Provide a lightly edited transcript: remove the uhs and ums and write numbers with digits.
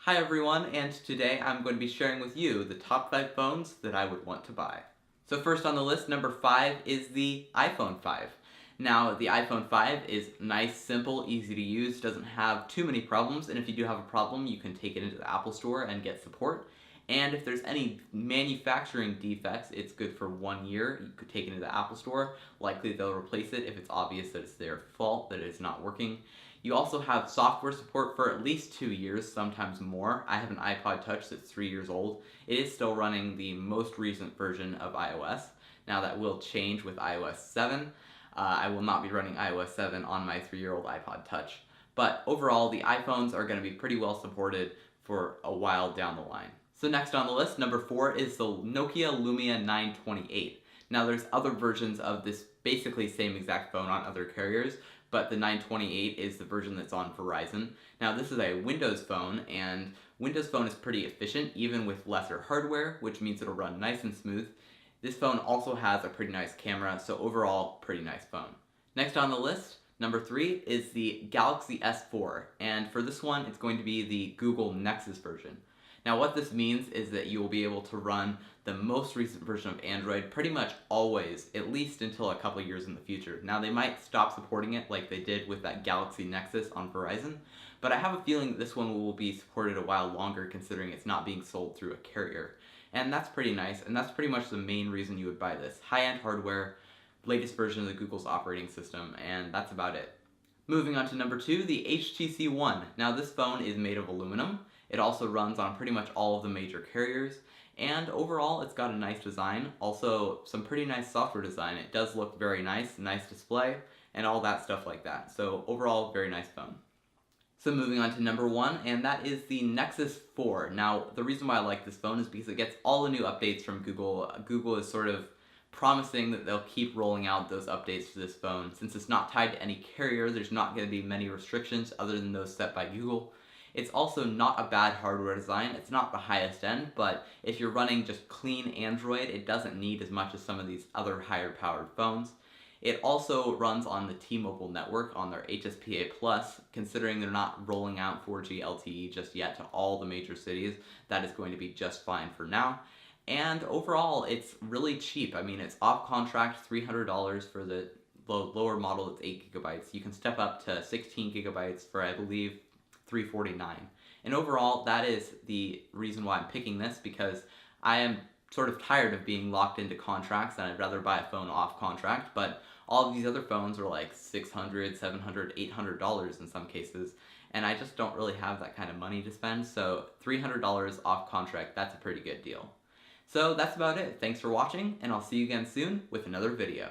Hi everyone, and today I'm going to be sharing with you the top 5 phones that I would want to buy. So first on the list, number 5 is the iPhone 5. Now, the iPhone 5 is nice, simple, easy to use, doesn't have too many problems, and if you do have a problem, you can take it into the Apple Store and get support. And if there's any manufacturing defects, it's good for 1 year. You could take it into the Apple Store. Likely they'll replace it if it's obvious that it's their fault, that it's not working. You also have software support for at least 2 years, sometimes more. I have an iPod Touch that's 3 years old. It is still running the most recent version of iOS. Now that will change with iOS 7. I will not be running iOS 7 on my 3-year-old iPod Touch. But overall, the iPhones are going to be pretty well supported for a while down the line. So next on the list, number 4 is the Nokia Lumia 928. Now there's other versions of this basically same exact phone on other carriers, but the 928 is the version that's on Verizon. Now this is a Windows phone, and Windows Phone is pretty efficient even with lesser hardware, which means it'll run nice and smooth. This phone also has a pretty nice camera, so overall, pretty nice phone. Next on the list, number 3 is the Galaxy S4, and for this one, it's going to be the Google Nexus version. Now what this means is that you will be able to run the most recent version of Android pretty much always, at least until a couple years in the future. Now they might stop supporting it like they did with that Galaxy Nexus on Verizon, but I have a feeling that this one will be supported a while longer considering it's not being sold through a carrier. And that's pretty nice, and that's pretty much the main reason you would buy this. High-end hardware, latest version of the Google's operating system, and that's about it. Moving on to number 2, the HTC One. Now this phone is made of aluminum. It also runs on pretty much all of the major carriers, and overall it's got a nice design, also some pretty nice software design. It does look very nice, nice display, and all that stuff like that. So overall, very nice phone. So moving on to number 1, and that is the Nexus 4. Now, the reason why I like this phone is because it gets all the new updates from Google. Google is sort of promising that they'll keep rolling out those updates to this phone. Since it's not tied to any carrier, there's not going to be many restrictions other than those set by Google. It's also not a bad hardware design. It's not the highest end, but if you're running just clean Android, it doesn't need as much as some of these other higher powered phones. It also runs on the T-Mobile network on their HSPA+, considering they're not rolling out 4G LTE just yet to all the major cities. That is going to be just fine for now. And overall, it's really cheap. I mean, it's off contract $300 for the lower model that's 8 gigabytes. You can step up to 16 gigabytes for, I believe, $349. And overall, that is the reason why I'm picking this, because I am sort of tired of being locked into contracts and I'd rather buy a phone off contract, but all of these other phones are like $600, $700, $800 in some cases, and I just don't really have that kind of money to spend, so $300 off contract, that's a pretty good deal. So that's about it. Thanks for watching, and I'll see you again soon with another video.